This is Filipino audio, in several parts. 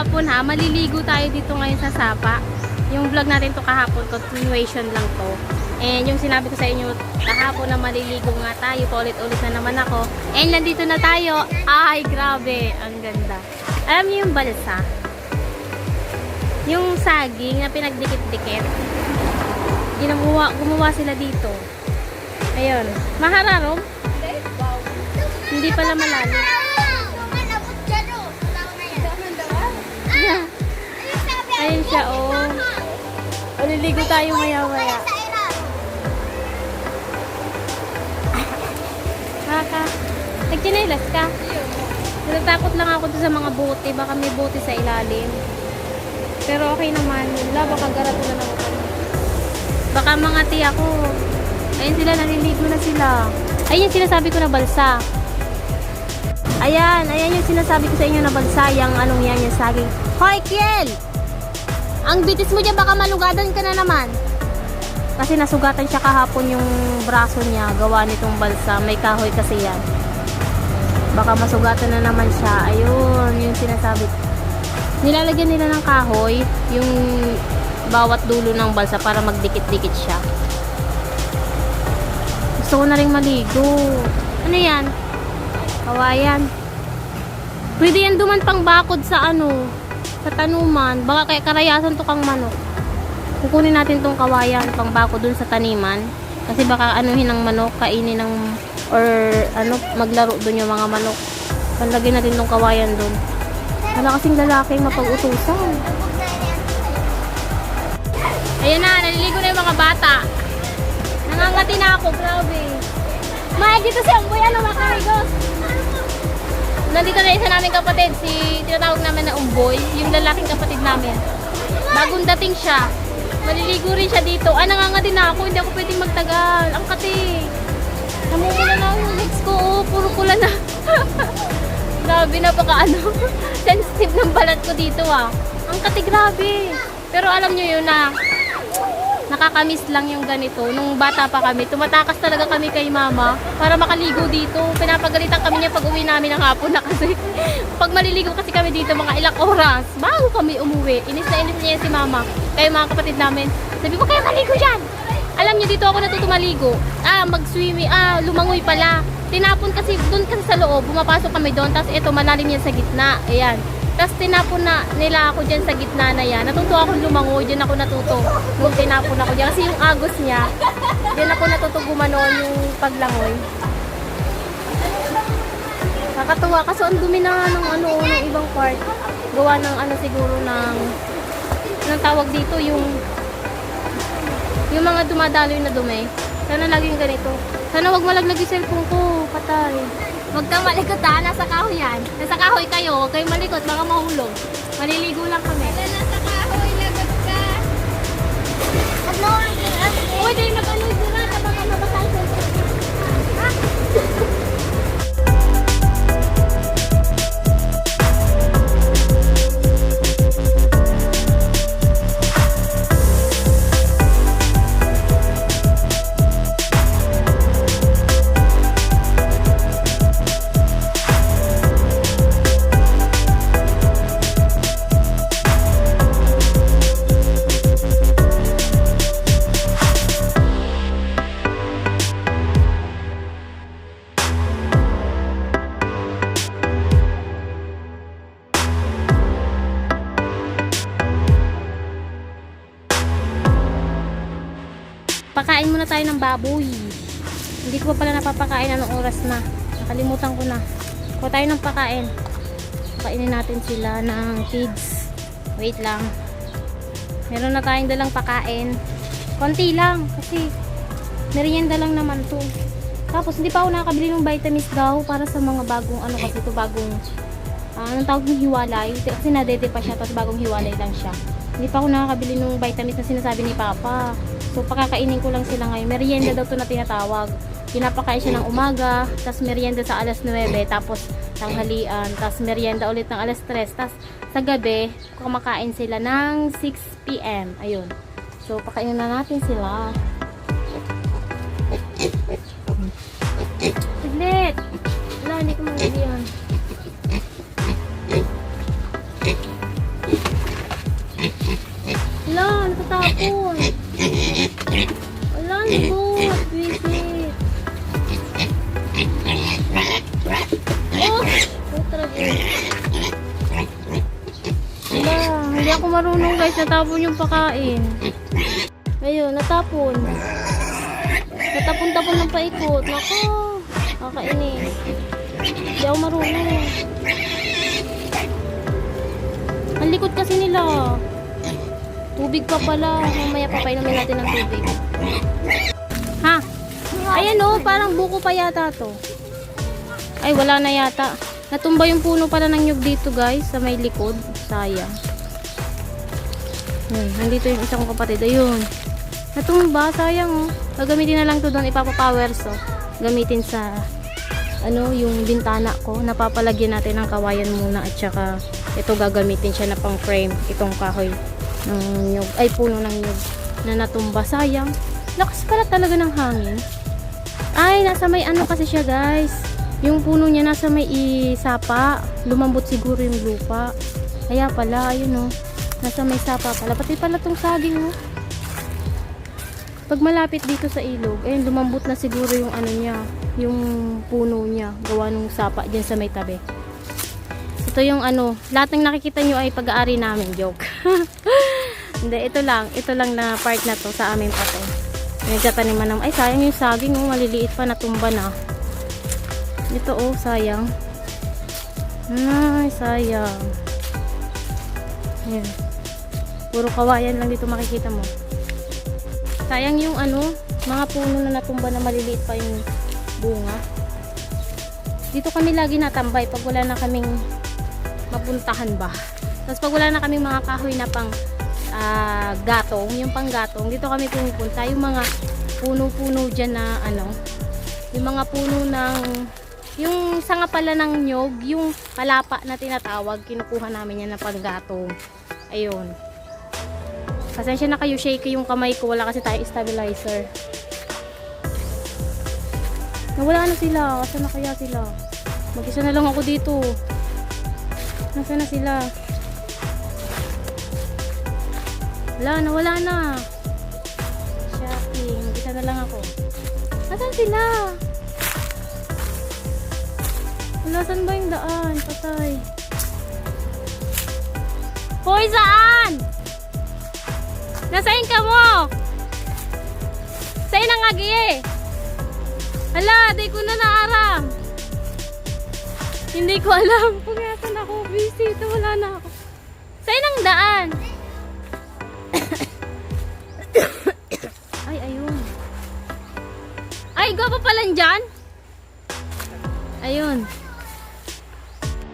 hapon ha, maliligo tayo dito ngayon sa Sapa. Yung vlog natin to kahapon, continuation lang to. And yung sinabi ko sa inyo kahapon na maliligo nga tayo, paulit-ulit na naman ako. And nandito na tayo. Ay, grabe, ang ganda. Alam niyo yung balsa? Yung saging na pinagdikit-dikit. Gumawa sila dito. Ayun, mahararong. Hindi pala malalim. Ayun siya, oh. Maliligo tayo maya-maya. Nagchinelas ka? Natatakot lang ako sa mga bote. Baka may bote sa ilalim. Pero okay naman. Wala, baka garato na lang ako. Baka mga tiya ko. Ayun sila, naliligo na sila. Ayun yung sinasabi ko na balsa. Ayan yung sinasabi ko sa inyo na balsa. Yung anong yan, yung saging. Hoy, Kiel! Ang bitis mo dyan, baka malugadan ka na naman. Kasi nasugatan siya kahapon yung braso niya. Gawa nitong balsa. May kahoy kasi yan. Baka masugatan na naman siya. Ayun, yung sinasabi. Nilalagyan nila ng kahoy yung bawat dulo ng balsa para magdikit-dikit siya. Gusto ko na rin maligo. Ano yan? Kawayan. Pwede yan duman pang bakod sa ano, sa tanuman. Baka kaya karayasan to kang manok. Kukunin natin tong kawayan pang bakod dun sa taniman. Kasi baka anuhin ng manok, kainin ng or ano, maglaro dun yung mga manok. Palagyan natin tong kawayan dun. Wala kasing lalaki mapag-utusan. Ayan na, naliligo na yung mga bata. Nangangati na ako, grabe. Mahal dito si Amboy, ano makarigos? Nandito na isa naming kapatid, tinatawag namin na Umboy, yung lalaking kapatid namin. Bagong dating siya. Maliligo rin siya dito. Nangangati na ako, hindi ako pwedeng magtagal. Ang kati. Namumula na yung legs ko, puro pula na. Grabe, napaka sensitive ng balat ko dito Ang kati, grabe. Pero alam nyo yun na nakakamiss lang yung ganito. Nung bata pa kami, tumatakas talaga kami kay mama para makaligo dito. Pinapagalitan kami niya pag uwi namin ng hapon na kasi pag maliligo kasi kami dito mga ilang oras bago kami umuwi. Inis na inis niya si mama. Kayo mga kapatid namin. Sabi ko, kayo maligo dyan. Alam niyo, dito ako natuto maligo. Mag-swimming. Lumangoy pala. Tinapon kasi, doon kasi sa loob. Bumapasok kami doon. Tapos ito, malalim yan sa gitna. Ayan. Tapos tinapon na nila ako dyan sa gitna na yan. Natuto ako lumangoy. Diyan ako natuto. Nung tinapon ako dyan. Kasi yung agos niya, diyan ako natuto gumanon yung paglangoy. Nakakatuwa. Kaso ang dumi na ng ng ibang part. Gawa ng siguro ng tawag dito yung mga dumadaloy na dumi. Sana laging ganito. Sana wag malaglag yung cellphone ko. Patay. Huwag kang malikot nasa kahoy yan. Nasa kahoy kayo, huwag kayong malikot, baka mahulog. Maliligo lang kami. Nasa kahoy, lagot ka. Uy, dahil mag-anoy sila, baka mabasay sa Pakain muna tayo ng baboy. Hindi ko pa pala napapakain anong oras na. Nakalimutan ko na. Kuha tayo ng pakain. Pakainin natin sila ng pigs. Wait lang. Meron na tayong dalang pakain. Konti lang kasi merienda lang naman to. Tapos hindi pa ako nakakabili ng vitamins daw para sa mga bagong kasi ito bagong anong tawag ng hiwalay. Kasi nadede pa siya tapos bagong hiwalay lang siya. Hindi pa ako nakakabili ng vitamins na sinasabi ni Papa. So, pakakainin ko lang sila ngayon. Merienda daw to na tinatawag. Pinapakain siya ng umaga, tapos merienda sa alas 9, tapos tanghalian, tapos merienda ulit ng alas 3, tapos sa gabi, kumakain sila ng 6 PM. Ayun. So, pakainin na natin sila. Saglit! Wala, hindi ko magabi yan. natapon. Wala, libot. Visit. Oh! Wala, hindi ako marunong guys. Natapon yung pakain. Ayun, natapon. Natapon-tapon ng paikot. Nako, kakainis. Hindi ako marunong. Ang likod kasi nila. Tubig pa pala. Mamaya papainumin natin ng tubig. Ha? Ayan o, parang buko pa yata to. Ay, wala na yata. Natumba yung puno pala ng nyug dito guys, sa may likod. Sayang. Nandito yung isang kapatid. Ayun. Natumba, sayang oh. Gagamitin na lang to doon, ipapapower so. Gamitin sa yung bintana ko. Napapalagyan natin ng kawayan muna at saka ito gagamitin siya na pang frame. Itong kahoy ng nyug, ay puno ng nyug na natumba. Sayang. Lakas pala talaga ng hangin. Ay, nasa may kasi siya guys. Yung puno niya nasa may sapa. Lumambot siguro yung lupa. Kaya pala, ayun oh. Nasa may sapa pala. Pati pala tong saging oh. Pag malapit dito sa ilog, ayun, lumambot na siguro yung niya, yung puno niya, gawa ng sapa dyan sa may tabi. Ito yung lahat ng nakikita nyo ay pag-aari namin, joke. Hindi, ito lang na part na to sa aming pato. Nagtataniman naman, ay sayang yung saging, oh, maliliit pa, natumba na. Ito oh, sayang. Ay, sayang. Ayan. Puro kawayan lang dito makikita mo. Sayang yung mga puno na natumba na maliliit pa yung bunga. Dito kami lagi natambay pag wala na kaming mapuntahan ba. Tapos pag wala na kaming mga kahoy na pang gatong, yung pang gatong, dito kami pumupunta. Yung mga puno-puno dyan na yung mga puno ng yung sanga pala ng nyog, yung palapa na tinatawag, kinukuha namin yan na pang gatong. Ayun. Pasensya na kayo, shake yung kamay ko. Wala kasi tayo stabilizer. Nawala na sila. Asa na kaya sila? Mag-isa na lang ako dito. Nasa na sila? Nawala na. Shocking. Mag-isa na lang ako. Asan sila? Wala, saan ba yung daan? Patay. Hoy, saan? Nasain ka mo? Sain ang agi eh. Hala, di ko na naaram. Hindi ko alam kung nasan ako. Busy, ito wala na ako. Sain ang daan. Ay, ayun. Ay, ikaw pa pala dyan? Ayun.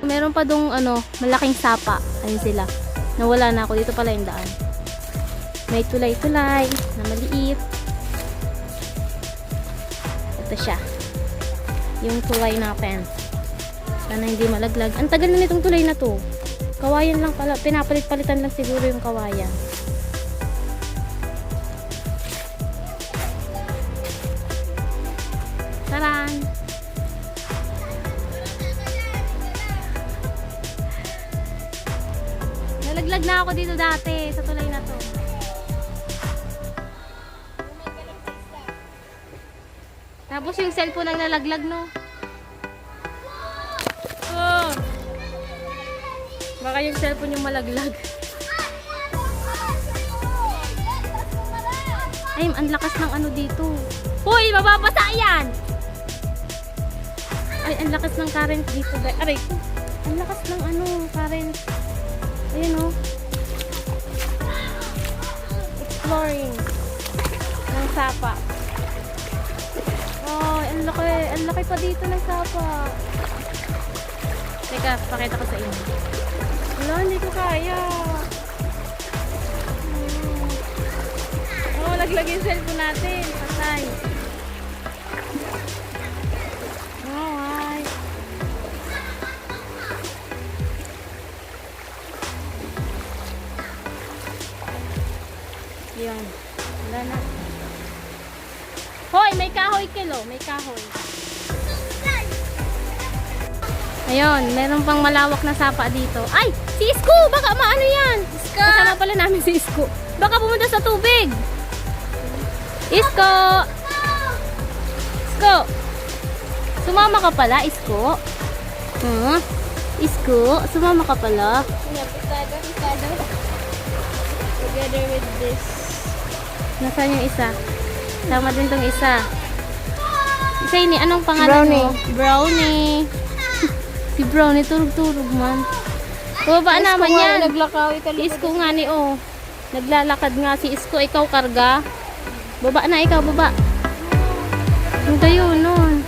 Meron pa dong malaking sapa. Ayun sila. Nawala na ako. Dito pala yung daan. May tulay-tulay na maliit. Ito siya. Yung tulay natin. Sana hindi malaglag. Ang tagal na nitong tulay na to. Kawayan lang pala. Pinapalit-palitan lang siguro yung kawayan. Taran! Nalaglag na ako dito dati sa tulay na to. Tapos yung cellphone ang nalaglag, no? Oh! Baka yung cellphone yung malaglag. Ay, ang lakas ng dito. Hoy, mababasa yan! Ay, ang lakas ng current dito. Aray ko. Ang lakas ng current. Ayun, oh. Exploring. Ng sapa. Oh, ang laki pa dito ng sapa. Teka, pakita ko sa inyo. Wala, hindi ko kaya. Oh, laglag yung cellphone natin. Patay. Oh, hi. Yan. Wala na. Hoy, may kahoy kilo. May kahoy. Ayun, meron pang malawak na sapa dito. Ay! Si Isko! Baka maano yan? Isko! Kasama pala namin si Isko. Baka pumunta sa tubig. Isko! Isko! Sumama ka pala, Isko? Huh? Isko? Sumama ka pala? Pisado. Together with this. Nasaan yung isa? Tama din tong isa. Isa ini, anong pangalan mo? Brownie. Si Brownie, turug-turug man. Baba naman yan. Naglakaw, Isko nga ni oh. Naglalakad nga si Isko. Ikaw karga. Baba na ikaw, baba. Ano kayo nun?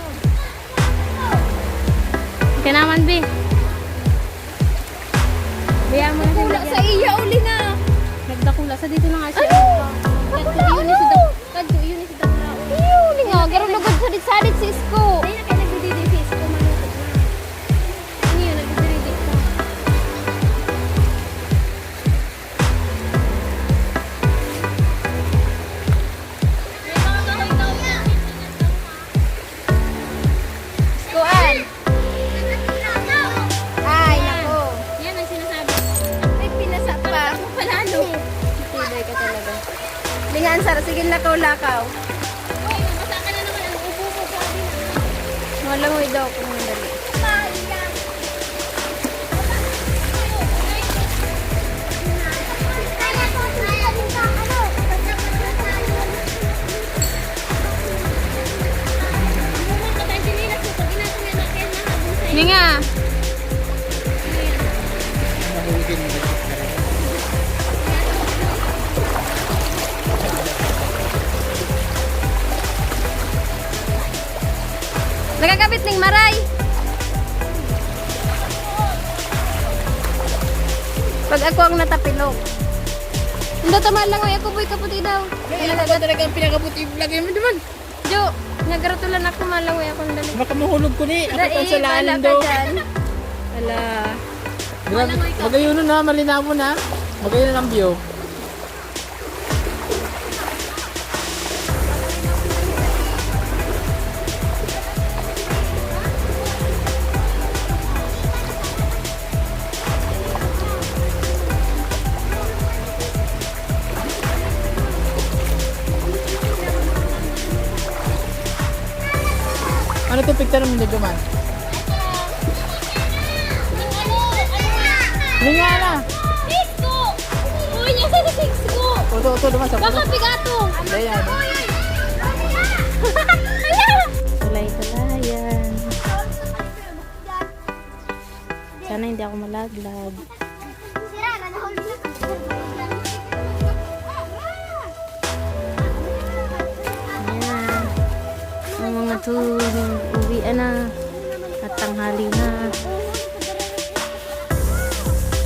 Ika naman, Bi. Biya mo na Kula sa iya, uli na. Nagdakula sa dito na nga siya. Kadto yun ni si Dakulao. Uli nga, garo lugod sadit si Isko. Ay, na kayo nagdididi si Isko. Malukot na. Ano yun, nagdididi ka. Iskoan. Ay, nako. Yan ang sinasabi. Ay, pinasa pa. Wala ano. Tibay ka talaga. Lingan, Sara. Sige, lakaw-lakaw. Uy, mabasa ka na naman. Ang ubo mo. Sabi na. Malangoy daw kung mandali. Hindi nga. Nagkakabit ning maray. Pag ako ang natapilok. Hindi tama lang ako boy kaputi daw. Ano ba talaga ang pinakabuti lagay mo naman? Jo, nagratulan ako malangoy ako dali. Baka mahulog ko ni. Ako Dai, sa wala lalim ka daw. dyan. Wala. Magayo nun na, malinaw mo na. Magayo na ang view. Ano ito picture mo dito man? Linga na! Isko! Uy, niya sa Isko! Ito naman sa Baka bigatong! Ayan. Talay-talayan. Sana hindi ako malaglag. Ayan. Ang mga uwian na. At tanghali na.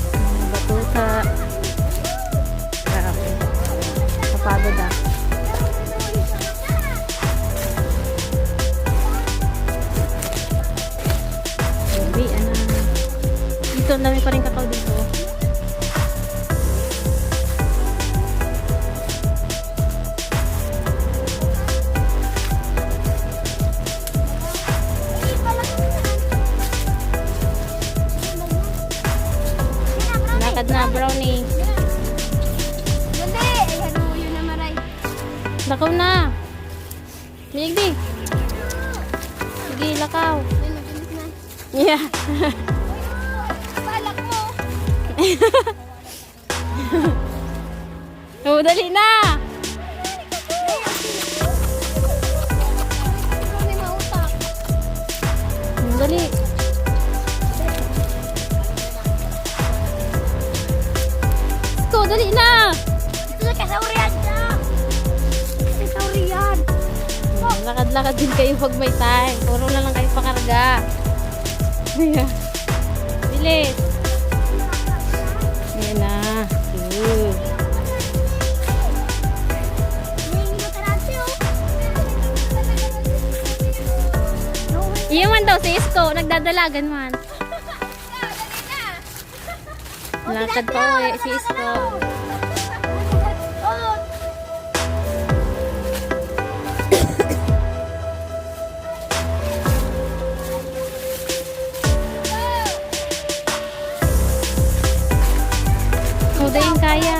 Mga batuta. Grabe. Kapagod ah. Uwian na. Dito, ang dami pa rin kakao dito. Lakad na, Brownie. Hindi, ay haluyo na maray. Lakaw na. Bilig. Sige, lakaw. Ay, nabilis na. Yeah. Balak mo. Oh, dali na. Ikaw may mautak. Dali. Isko, dali na. Ito na kasaurian siya. Kasaurian. Lakad-lakad din kayo pag may time. Puro na lang kayo pakarga. Ayan. Bilis. Ayan na. Good. Iyon man daw si Isko. Nagdadalagan man. Lakad pa uwi si Isko. kaya.